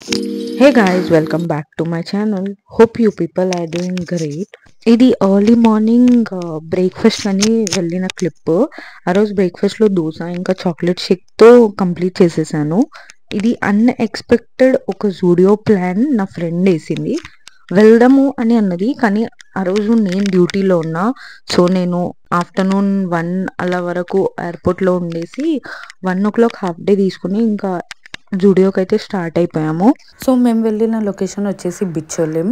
Hey guys, welcome back to my channel. Hope you people are doing great. ఇది early morning breakfast అని వెళ్ళిన clip. ఆ రోజు బ్రేక్ఫాస్ట్లో దోశ ఇంకా చాక్లెట్ షేక్తో కంప్లీట్ చేసేసాను. ఇది అన్ఎక్స్పెక్టెడ్ ఒక జూడియో ప్లాన్ నా ఫ్రెండ్ వేసింది. వెళ్దాము అని అన్నది, కానీ ఆ రోజు నేను డ్యూటీలో ఉన్నా. సో నేను ఆఫ్టర్నూన్ 1 అలా వరకు ఎయిర్పోర్ట్లో ఉండేసి 1 o'clock హాఫ్ డే తీసుకుని ఇంకా జూడియోకి అయితే స్టార్ట్ అయిపోయాము. సో మేము వెళ్ళిన లొకేషన్ వచ్చేసి బిచ్చోలిం.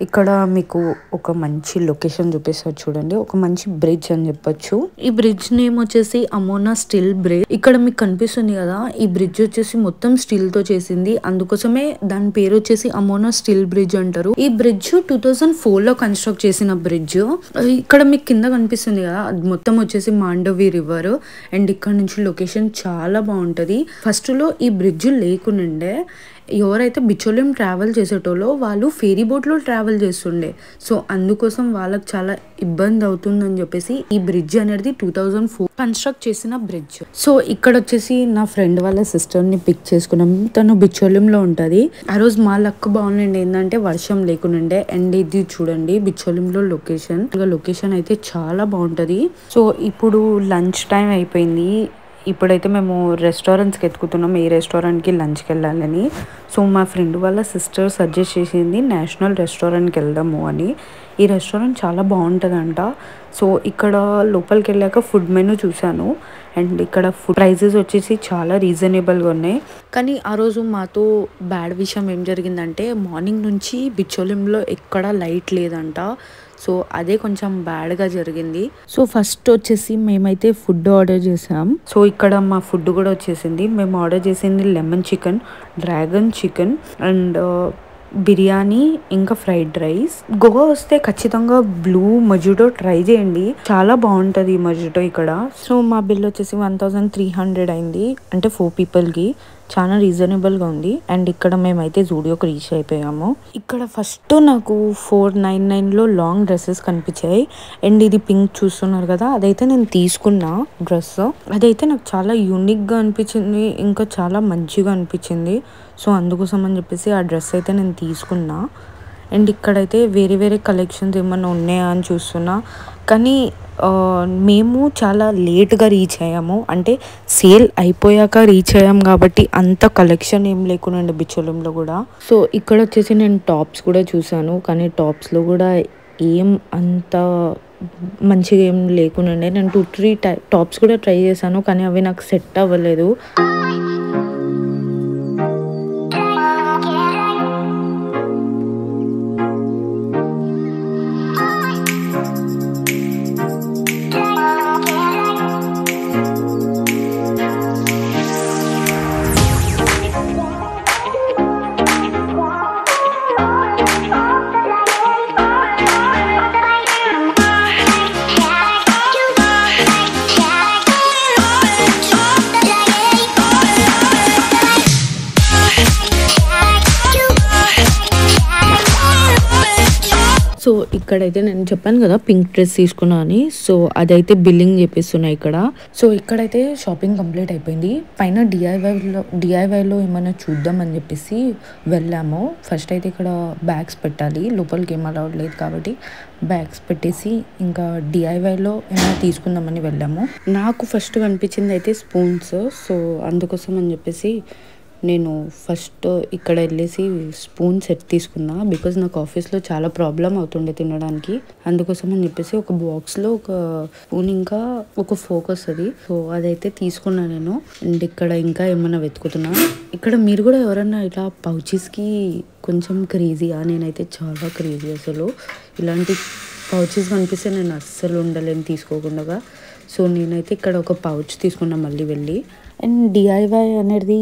ఇక్కడ మీకు ఒక మంచి లొకేషన్ చూపిస్తారు చూడండి, ఒక మంచి బ్రిడ్జ్ అని చెప్పొచ్చు. ఈ బ్రిడ్జ్ నేమ్ వచ్చేసి అమోనా స్టీల్ బ్రిడ్జ్. ఇక్కడ మీకు కనిపిస్తుంది కదా, ఈ బ్రిడ్జ్ వచ్చేసి మొత్తం స్టీల్ తో చేసింది, అందుకోసమే దాని పేరు వచ్చేసి అమోనా స్టీల్ బ్రిడ్జ్ అంటారు. ఈ బ్రిడ్జ్ 2004లో కన్స్ట్రక్ట్ చేసిన బ్రిడ్జ్. ఇక్కడ మీకు కింద కనిపిస్తుంది కదా, అది మొత్తం వచ్చేసి మాండవి రివర్. అండ్ ఇక్కడ నుంచి లొకేషన్ చాలా బాగుంటది. ఫస్ట్ లో ఈ బ్రిడ్జ్ లేకునుండే ఎవరైతే బిచ్చోలిం ట్రావెల్ చేసేటోళ్ళో వాళ్ళు ఫెరీ బోట్లో ట్రావెల్ చేస్తుండే. సో అందుకోసం వాళ్ళకి చాలా ఇబ్బంది అవుతుందని చెప్పేసి ఈ బ్రిడ్జ్ అనేది 2004 కన్స్ట్రక్ట్ చేసిన బ్రిడ్జ్. సో ఇక్కడ వచ్చేసి నా ఫ్రెండ్ వాళ్ళ సిస్టర్ని పిక్ చేసుకున్నాం. తను బిచ్చోలింలో ఉంటుంది. ఆ రోజు మా లక్ బాగుండే ఏంటంటే వర్షం లేకునుండే. అండ్ ఇది చూడండి బిచ్చోలింలో లొకేషన్. లొకేషన్ అయితే చాలా బాగుంటుంది. సో ఇప్పుడు లంచ్ టైం అయిపోయింది. ఇప్పుడైతే మేము రెస్టారెంట్స్కి ఎత్తుకుతున్నాం, ఏ రెస్టారెంట్కి లంచ్కి వెళ్ళాలని. సో మా ఫ్రెండ్ వాళ్ళ సిస్టర్ సజెస్ట్ చేసింది నేషనల్ రెస్టారెంట్కి వెళ్దాము అని. ఈ రెస్టారెంట్ చాలా బాగుంటుందంట. సో ఇక్కడ లోపలికి వెళ్ళాక ఫుడ్ మెనూ చూశాను. అండ్ ఇక్కడ ఫుడ్ ప్రైజెస్ వచ్చేసి చాలా రీజనబుల్గా ఉన్నాయి. కానీ ఆ రోజు మాతో బ్యాడ్ విషయం ఏం జరిగిందంటే, మార్నింగ్ నుంచి బిచ్చోలింలో ఎక్కడా లైట్ లేదంట. సో అదే కొంచెం బ్యాడ్గా జరిగింది. సో ఫస్ట్ వచ్చేసి మేమైతే ఫుడ్ ఆర్డర్ చేసాం. సో ఇక్కడ మా ఫుడ్ కూడా వచ్చేసింది. మేము ఆర్డర్ చేసింది lemon chicken, dragon chicken and biryani ఇంకా ఫ్రైడ్ రైస్. గోవా వస్తే ఖచ్చితంగా బ్లూ మజిటో ట్రై చేయండి, చాలా బాగుంటుంది ఈ మజిటో ఇక్కడ. సో మా బిల్ వచ్చేసి 1300 అయింది, అంటే 4 పీపుల్కి. చాలా రీజనబుల్గా ఉంది. అండ్ ఇక్కడ మేమైతే జూడియోకి రీచ్ అయిపోయాము. ఇక్కడ ఫస్ట్ నాకు 499లో లాంగ్ డ్రెస్సెస్ కనిపించాయి. అండ్ ఇది పింక్ చూస్తున్నారు కదా, అదైతే నేను తీసుకున్నా డ్రెస్. అదైతే నాకు చాలా యూనిక్గా అనిపించింది, ఇంకా చాలా మంచిగా అనిపించింది. సో అందుకోసం అని చెప్పేసి ఆ డ్రెస్ అయితే నేను తీసుకున్నా. అండ్ ఇక్కడైతే వేరే వేరే కలెక్షన్స్ ఏమన్నా ఉన్నాయా అని చూస్తున్నా, కానీ మేము చాలా లేట్గా రీచ్ అయ్యాము. అంటే సేల్ అయిపోయాక రీచ్ అయ్యాం కాబట్టి అంత కలెక్షన్ ఏం లేకుండా బిచ్చోలింలో కూడా. సో ఇక్కడ వచ్చేసి నేను టాప్స్ కూడా చూసాను, కానీ టాప్స్లో కూడా ఏం అంత మంచిగా ఏం లేకుండా. నేను 2-3 టాప్స్ కూడా ట్రై చేశాను, కానీ అవి నాకు సెట్ అవ్వలేదు. సో ఇక్కడైతే నేను చెప్పాను కదా పింక్ డ్రెస్ తీసుకున్నా అని. సో అదైతే బిల్లింగ్ చేపిస్తున్నాయి ఇక్కడ. సో ఇక్కడైతే షాపింగ్ కంప్లీట్ అయిపోయింది. పైన డిఐవైలో ఏమైనా చూద్దాం అని చెప్పేసి వెళ్ళాము. ఫస్ట్ అయితే ఇక్కడ బ్యాగ్స్ పెట్టాలి, లోపలికి ఏం అలౌడ్ లేదు కాబట్టి బ్యాగ్స్ పెట్టేసి ఇంకా డిఐవైలో ఏమైనా తీసుకుందామని వెళ్ళాము. నాకు ఫస్ట్ కనిపించింది అయితే స్పూన్స్. సో అందుకోసం అని చెప్పేసి నేను ఫస్ట్ ఇక్కడ వెళ్ళేసి స్పూన్ సెట్ తీసుకున్నా, బికాజ్ నాకు ఆఫీస్లో చాలా ప్రాబ్లం అవుతుండే తినడానికి. అందుకోసం అని చెప్పేసి ఒక బాక్స్లో ఒక స్పూన్ ఇంకా ఒక ఫోక్ వస్తుంది. సో అదైతే తీసుకున్నా నేను. అండ్ ఇక్కడ ఇంకా ఏమన్నా వెతుకుతున్నా. ఇక్కడ మీరు కూడా ఎవరన్నా ఇలా పౌచెస్కి కొంచెం క్రేజీగా, నేనైతే చాలా క్రేజీ అసలు. ఇలాంటి పౌచెస్ కనిపిస్తే నేను అస్సలు ఉండలేను తీసుకోకుండా. సో నేనైతే ఇక్కడ ఒక పౌచ్ తీసుకున్నా మళ్ళీ వెళ్ళి. అండ్ డిఐవై అనేది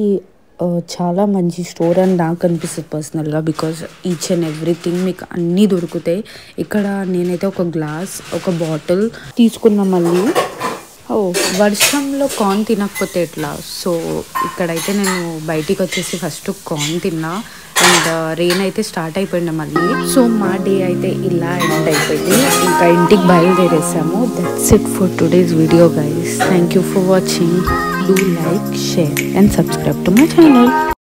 చాలా మంచి స్టోర్ అని నాకు అనిపిస్తుంది పర్సనల్గా, బికాజ్ ఈచ్ అండ్ ఎవ్రీథింగ్ మీకు అన్నీ దొరుకుతాయి ఇక్కడ. నేనైతే ఒక గ్లాస్, ఒక బాటిల్ తీసుకున్నా మళ్ళీ. వర్షంలో కార్న్ తినకపోతే ఎట్లా. సో ఇక్కడైతే నేను బయటికి వచ్చేసి ఫస్ట్ కార్న్ తిన్నా. అండ్ రెయిన్ అయితే స్టార్ట్ అయిపోయింది మళ్ళీ. సో మా డే అయితే ఇలా ఎండ్ అయిపోయింది. ఇంకా ఇంటికి బయలుదేరేసాము. That's it for today's video guys. Thank you for watching. Do like, share and subscribe to my channel.